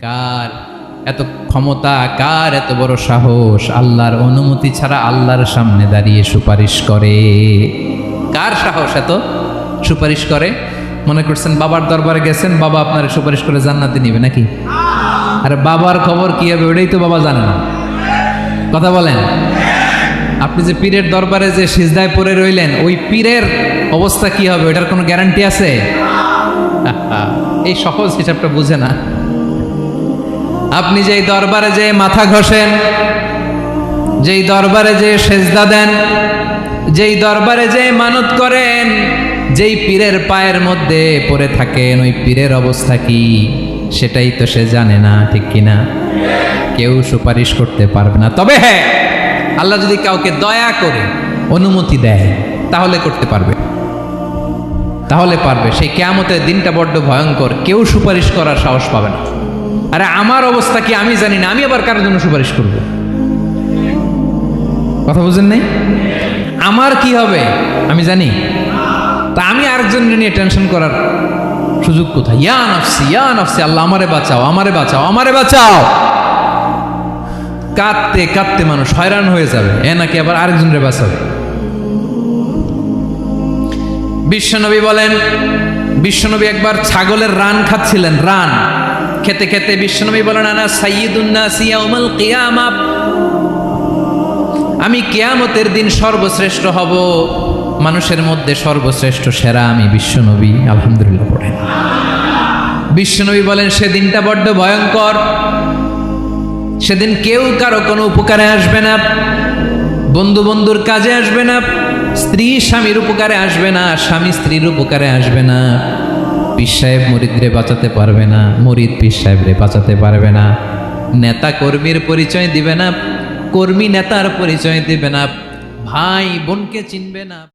কার এত ক্ষমতা, কার এত বড় সাহস আল্লাহর অনুমতি ছাড়া আল্লাহর সামনে দাঁড়িয়ে সুপারিশ করে? কার সাহস এত সুপারিশ করে? মনে করছেন বাবার দরবারে গেছেন, বাবা আপনার সুপারিশ করে জান্নাতে নিবে নাকি? আরে বাবার খবর কি হবে ওটাই তো বাবা জানে না। কথা বলেন। আপনি যে পীরের দরবারে যে সিজদায় পড়ে রইলেন, ওই পীরের অবস্থা কি হবে ওটার কোনো গ্যারান্টি আছে? এই সহজ হিসাবটা বুঝে না। আপনি যেই দরবারে যে মাথা ঘষেন, যেই দরবারে যে সেজদা দেন, যেই দরবারে যে মানত করেন, যেই পীরের পায়ের মধ্যে পড়ে থাকেন, ওই পীরের অবস্থা কি সেটাই তো সে জানে না, ঠিক কিনা? কেউ সুপারিশ করতে পারবে না। তবে হ্যাঁ, আল্লাহ যদি কাউকে দয়া করে অনুমতি দেয় তাহলে করতে পারবে, তাহলে পারবে। সেই কিয়ামতের দিনটা বড্ড ভয়ঙ্কর, কেউ সুপারিশ করার সাহস পাবে না। আরে আমার অবস্থা কি আমি জানি না, আমি আবার কারোর জন্য সুপারিশ করব? কথা বুঝেন নাই? আমার কি হবে আমি জানি, তা আমি আরেকজন নিয়ে টেনশন করার সুযোগ কোথায়? ইয়া নাফসি, ইয়া নাফসি, আল্লাহ আমারে বাঁচাও, আমারে বাঁচাও, আমারে বাঁচাও। কাঁদতে কাঁদতে মানুষ হয়রান হয়ে যাবে, এ নাকি আবার আরেকজনের বাঁচাবে। বিশ্বনবী বলেন, বিশ্বনবী একবার ছাগলের রান খাচ্ছিলেন, রান খেতে খেতে বিশ্বনবী বলেন, আনা সাইয়্যিদুন নাসি ইয়াউমাল কিয়ামা, আমি কিয়ামতের দিন সর্বশ্রেষ্ঠ হব, মানুষের মধ্যে সর্বশ্রেষ্ঠ সেরা আমি বিশ্বনবী। আলহামদুলিল্লাহ পড়েন। বিশ্বনবী বলেন সেদিনটা বড্ড ভয়ঙ্কর, সেদিন কেউ কারো কোনো উপকারে আসবে না, বন্ধু বন্ধুর কাজে আসবে না, স্ত্রী স্বামীর উপকারে আসবে না, স্বামী স্ত্রীর উপকারে আসবে না, পীর সাহেব মুরিদরে বাঁচাতে পারবে না, মুরিদ পীর সাহেবরে বাঁচাতে পারবে না, নেতা কর্মীর পরিচয় দিবে না, কর্মী নেতার পরিচয় দিবে না, ভাই বোনকে চিনবে না।